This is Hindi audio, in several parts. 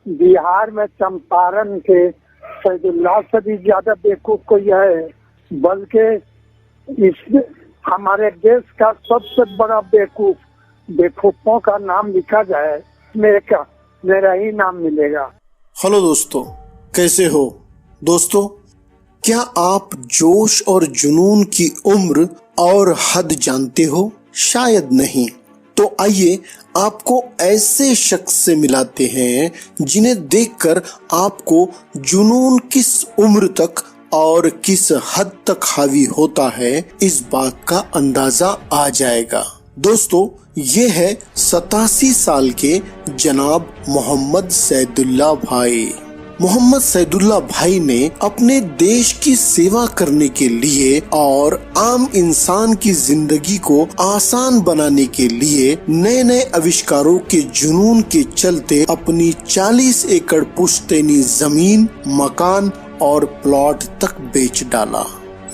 बिहार में चंपारण के सैदुल्लाह से भी ज्यादा बेवकूफ कोई है, बल्कि इस हमारे देश का सबसे बड़ा बेवकूफों का नाम लिखा जाए मेरा ही नाम मिलेगा। हेलो दोस्तों, कैसे हो दोस्तों? क्या आप जोश और जुनून की उम्र और हद जानते हो? शायद नहीं। तो आइए आपको ऐसे शख्स से मिलाते हैं जिन्हें देखकर आपको जुनून किस उम्र तक और किस हद तक हावी होता है इस बात का अंदाजा आ जाएगा। दोस्तों, ये है 87 साल के जनाब मोहम्मद सैदुल्लाह भाई। मोहम्मद सैदुल्लाह भाई ने अपने देश की सेवा करने के लिए और आम इंसान की जिंदगी को आसान बनाने के लिए नए नए आविष्कारों के जुनून के चलते अपनी 40 एकड़ पुश्तैनी जमीन, मकान और प्लॉट तक बेच डाला।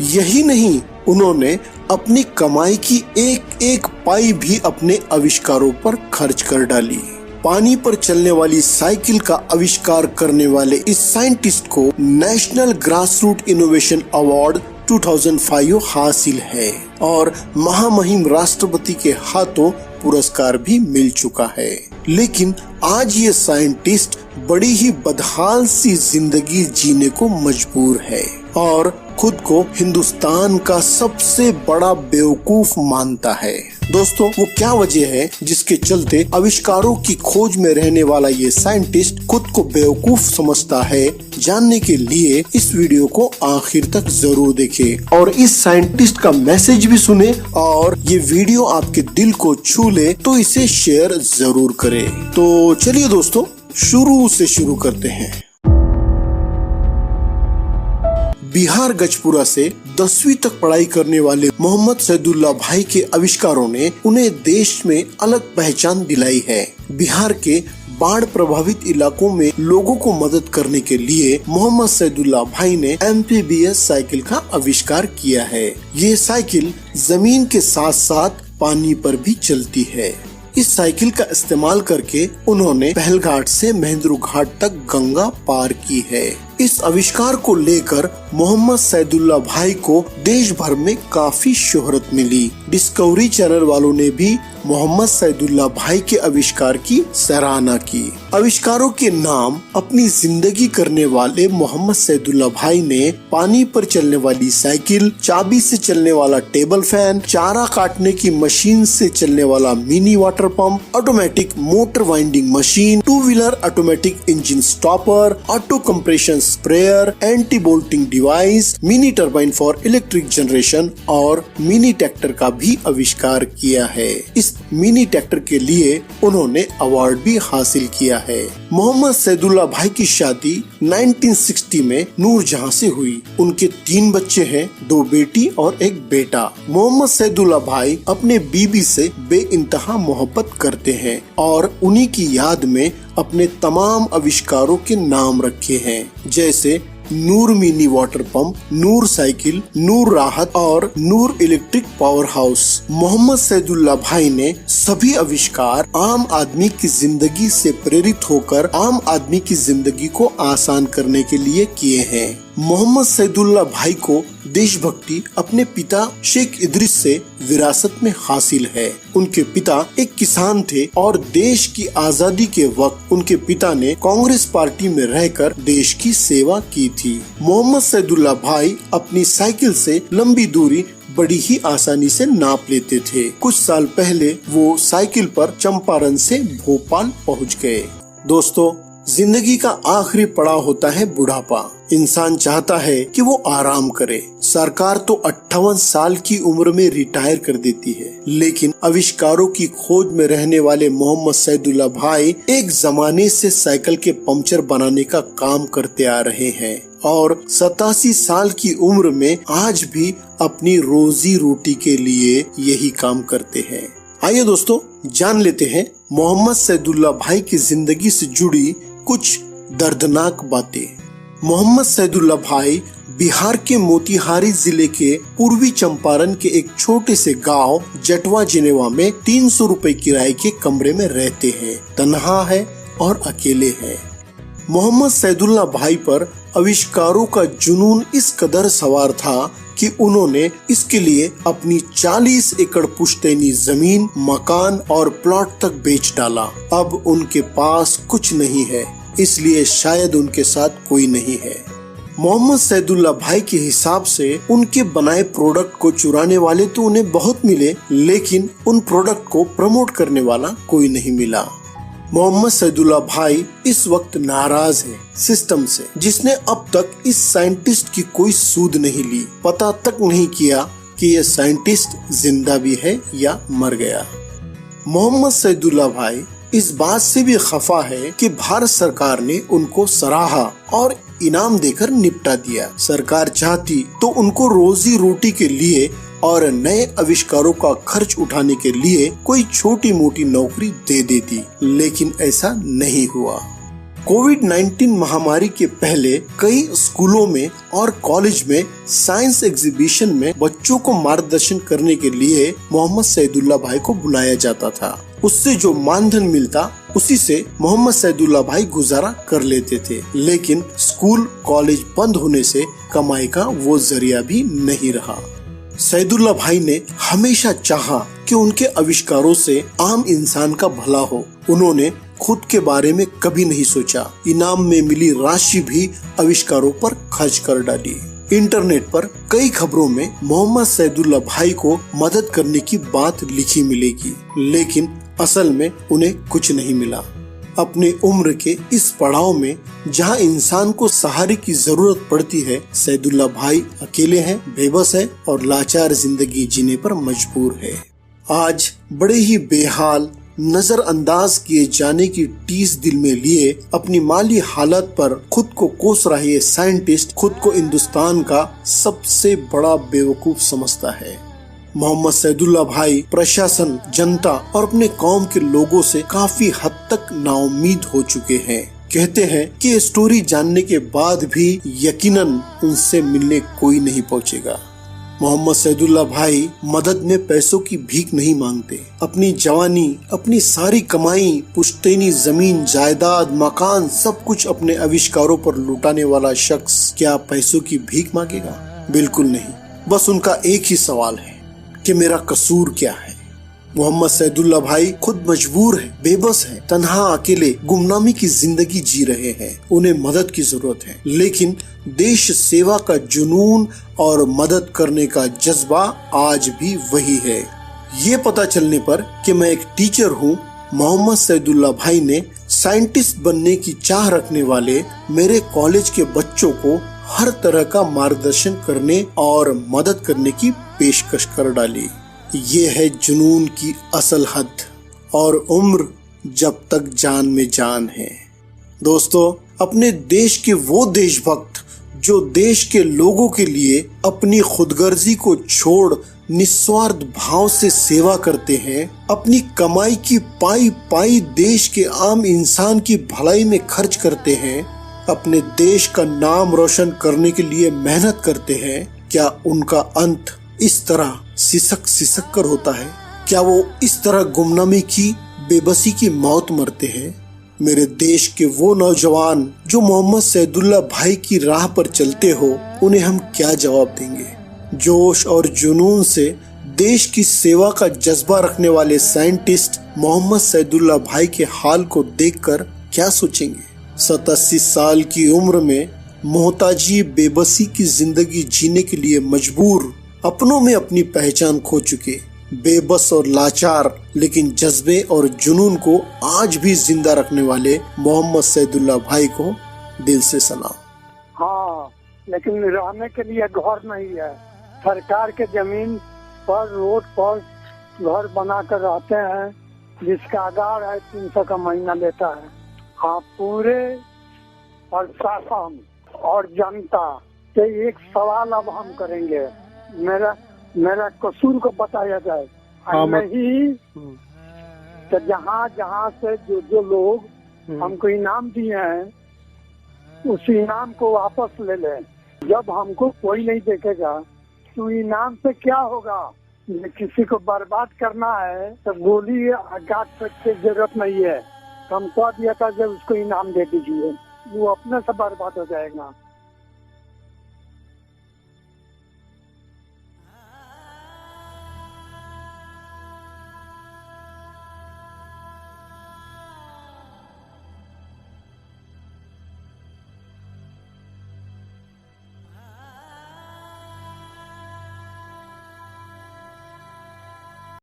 यही नहीं, उन्होंने अपनी कमाई की एक एक पाई भी अपने आविष्कारों पर खर्च कर डाली। पानी पर चलने वाली साइकिल का आविष्कार करने वाले इस साइंटिस्ट को नेशनल ग्रासरूट इनोवेशन अवार्ड 2005 हासिल है और महामहिम राष्ट्रपति के हाथों पुरस्कार भी मिल चुका है। लेकिन आज ये साइंटिस्ट बड़ी ही बदहाल सी जिंदगी जीने को मजबूर है और खुद को हिंदुस्तान का सबसे बड़ा बेवकूफ मानता है। दोस्तों, वो क्या वजह है जिसके चलते आविष्कारों की खोज में रहने वाला ये साइंटिस्ट खुद को बेवकूफ समझता है? जानने के लिए इस वीडियो को आखिर तक जरूर देखें और इस साइंटिस्ट का मैसेज भी सुने, और ये वीडियो आपके दिल को छू ले तो इसे शेयर जरूर करें। तो चलिए दोस्तों, शुरू से शुरू करते हैं। बिहार गजपुरा से 10वीं तक पढ़ाई करने वाले मोहम्मद सैदुल्लाह भाई के आविष्कारों ने उन्हें देश में अलग पहचान दिलाई है। बिहार के बाढ़ प्रभावित इलाकों में लोगों को मदद करने के लिए मोहम्मद सैदुल्लाह भाई ने एम्फीबियस साइकिल का आविष्कार किया है। ये साइकिल जमीन के साथ साथ पानी पर भी चलती है। इस साइकिल का इस्तेमाल करके उन्होंने पहलघाट से महेंद्रू घाट तक गंगा पार की है। इस आविष्कार को लेकर मोहम्मद सैदुल्लाह भाई को देश भर में काफी शोहरत मिली। डिस्कवरी चैनल वालों ने भी मोहम्मद सैदुल्लाह भाई के आविष्कार की सराहना की। आविष्कारों के नाम अपनी जिंदगी करने वाले मोहम्मद सैदुल्लाह भाई ने पानी पर चलने वाली साइकिल, चाबी से चलने वाला टेबल फैन, चारा काटने की मशीन से चलने वाला mini water pump, automatic motor winding machine, 2 wheeler automatic engine stopper, auto compression sprayer, anti bolting device, mini turbine for electric generation और मिनी ट्रैक्टर का भी आविष्कार किया है। इस मिनी ट्रैक्टर के लिए उन्होंने अवार्ड भी हासिल किया है। मोहम्मद सैदुल्लाह भाई की शादी 1960 में नूरजहां से हुई। उनके 3 बच्चे हैं, 2 बेटी और 1 बेटा। मोहम्मद सैदुल्लाह भाई अपने बीबी से बेइंतहा मोहब्बत करते हैं और उन्हीं की याद में अपने तमाम आविष्कारों के नाम रखे हैं, जैसे Noor mini water pump, Noor cycle, Noor Rahat और Noor electric power house. Mohammad Saidullah भाई ने सभी आविष्कार आम आदमी की जिंदगी से प्रेरित होकर आम आदमी की जिंदगी को आसान करने के लिए किए हैं। मोहम्मद सैदुल्लाह भाई को देशभक्ति अपने पिता शेख इदरीस से विरासत में हासिल है। उनके पिता एक किसान थे और देश की आजादी के वक्त उनके पिता ने कांग्रेस पार्टी में रहकर देश की सेवा की थी। मोहम्मद सैदुल्लाह भाई अपनी साइकिल से लंबी दूरी बड़ी ही आसानी से नाप लेते थे। कुछ साल पहले वो साइकिल पर चंपारण से भोपाल पहुंच गए। दोस्तों, जिंदगी का आखिरी पड़ाव होता है बुढ़ापा। इंसान चाहता है कि वो आराम करे। सरकार तो 58 साल की उम्र में रिटायर कर देती है, लेकिन आविष्कारों की खोज में रहने वाले मोहम्मद सैदुल्लाह भाई एक जमाने से साइकिल के पंक्चर बनाने का काम करते आ रहे हैं और 87 साल की उम्र में आज भी अपनी रोजी रोटी के लिए यही काम करते हैं। आइए दोस्तों, जान लेते हैं मोहम्मद सैदुल्लाह भाई की जिंदगी से जुड़ी कुछ दर्दनाक बातें। मोहम्मद सैदुल्लाह भाई बिहार के मोतिहारी जिले के पूर्वी चंपारण के एक छोटे से गांव जटवा जिनेवा में 300 रुपए किराए के कमरे में रहते हैं। तन्हा है और अकेले हैं। मोहम्मद सैदुल्ला भाई पर आविष्कारों का जुनून इस कदर सवार था कि उन्होंने इसके लिए अपनी 40 एकड़ पुश्तैनी जमीन, मकान और प्लॉट तक बेच डाला। अब उनके पास कुछ नहीं है, इसलिए शायद उनके साथ कोई नहीं है। मोहम्मद सैदुल्ला भाई के हिसाब से उनके बनाए प्रोडक्ट को चुराने वाले तो उन्हें बहुत मिले, लेकिन उन प्रोडक्ट को प्रमोट करने वाला कोई नहीं मिला। मोहम्मद सैदुल्ला भाई इस वक्त नाराज है सिस्टम से, जिसने अब तक इस साइंटिस्ट की कोई सूद नहीं ली, पता तक नहीं किया कि ये साइंटिस्ट जिंदा भी है या मर गया। मोहम्मद सैदुल्ला भाई इस बात से भी खफा है कि भारत सरकार ने उनको सराहा और इनाम देकर निपटा दिया। सरकार चाहती तो उनको रोजी रोटी के लिए और नए आविष्कारों का खर्च उठाने के लिए कोई छोटी मोटी नौकरी दे देती, लेकिन ऐसा नहीं हुआ। कोविड-19 महामारी के पहले कई स्कूलों में और कॉलेज में साइंस एग्जीबिशन में बच्चों को मार्गदर्शन करने के लिए मोहम्मद सैदुल्ला भाई को बुलाया जाता था। उससे जो मानधन मिलता उसी से मोहम्मद सैदुल्ला भाई गुजारा कर लेते थे, लेकिन स्कूल कॉलेज बंद होने से कमाई का वो जरिया भी नहीं रहा। सैदुल्ला भाई ने हमेशा चाहा कि उनके आविष्कारों से आम इंसान का भला हो। उन्होंने खुद के बारे में कभी नहीं सोचा। इनाम में मिली राशि भी आविष्कारों पर खर्च कर डाली। इंटरनेट पर कई खबरों में मोहम्मद सैदुल्ला भाई को मदद करने की बात लिखी मिलेगी, लेकिन असल में उन्हें कुछ नहीं मिला। अपने उम्र के इस पड़ाव में जहां इंसान को सहारे की जरूरत पड़ती है, सैदुल्ला भाई अकेले हैं, बेबस है और लाचार जिंदगी जीने पर मजबूर है। आज बड़े ही बेहाल, नजरअंदाज किए जाने की टीस दिल में लिए अपनी माली हालत पर खुद को कोस रहा ये साइंटिस्ट खुद को हिंदुस्तान का सबसे बड़ा बेवकूफ समझता है। मोहम्मद सैदुल्ला भाई प्रशासन, जनता और अपने कौम के लोगों से काफी हद तक नाउम्मीद हो चुके हैं। कहते हैं कि ये स्टोरी जानने के बाद भी यकीनन उनसे मिलने कोई नहीं पहुंचेगा। मोहम्मद सैदुल्ला भाई मदद में पैसों की भीख नहीं मांगते। अपनी जवानी, अपनी सारी कमाई, पुश्तैनी जमीन, जायदाद, मकान, सब कुछ अपने आविष्कारों पर लुटाने वाला शख्स क्या पैसों की भीख मांगेगा? बिल्कुल नहीं। बस उनका एक ही सवाल है कि मेरा कसूर क्या है। मोहम्मद सैदुल्ला भाई खुद मजबूर है, बेबस है, तन्हा अकेले गुमनामी की जिंदगी जी रहे हैं। उन्हें मदद की जरूरत है, लेकिन देश सेवा का जुनून और मदद करने का जज्बा आज भी वही है। ये पता चलने पर कि मैं एक टीचर हूँ, मोहम्मद सैदुल्ला भाई ने साइंटिस्ट बनने की चाह रखने वाले मेरे कॉलेज के बच्चों को हर तरह का मार्गदर्शन करने और मदद करने की पेशकश कर डाली। ये है जुनून की असल हद और उम्र जब तक जान में जान है। दोस्तों, अपने देश के वो देशभक्त जो देश के लोगों के लिए अपनी खुदगर्जी को छोड़ निस्वार्थ भाव से सेवा करते हैं, अपनी कमाई की पाई पाई देश के आम इंसान की भलाई में खर्च करते हैं, अपने देश का नाम रोशन करने के लिए मेहनत करते हैं, क्या उनका अंत इस तरह सिसक सिसक कर होता है? क्या वो इस तरह गुमनामी की, बेबसी की मौत मरते हैं? मेरे देश के वो नौजवान जो मोहम्मद सैदुल्ला भाई की राह पर चलते हो, उन्हें हम क्या जवाब देंगे? जोश और जुनून से देश की सेवा का जज्बा रखने वाले साइंटिस्ट मोहम्मद सैदुल्ला भाई के हाल को देखकर क्या सोचेंगे? 87 साल की उम्र में मोहताजी, बेबसी की जिंदगी जीने के लिए मजबूर, अपनों में अपनी पहचान खो चुके, बेबस और लाचार, लेकिन जज्बे और जुनून को आज भी जिंदा रखने वाले मोहम्मद सैदुल्ला भाई को दिल से सलाम। हाँ, लेकिन रहने के लिए घर नहीं है। सरकार के जमीन पर रोड पर घर बनाकर रहते हैं, जिसका आधार है 300 का महीना लेता है। हाँ, पूरे प्रशासन और जनता से एक सवाल अब हम करेंगे, मेरा कसूर को बताया जाए। नहीं तो जहाँ जहाँ से जो लोग हमको इनाम दिए हैं, उस इनाम को वापस ले लें। जब हमको कोई नहीं देखेगा तो इनाम से क्या होगा? किसी को बर्बाद करना है तो गोली आघात की जरूरत नहीं है। हम कह दिया था जब उसको इनाम दे दीजिए। वो अपने से बर्बाद हो जाएगा।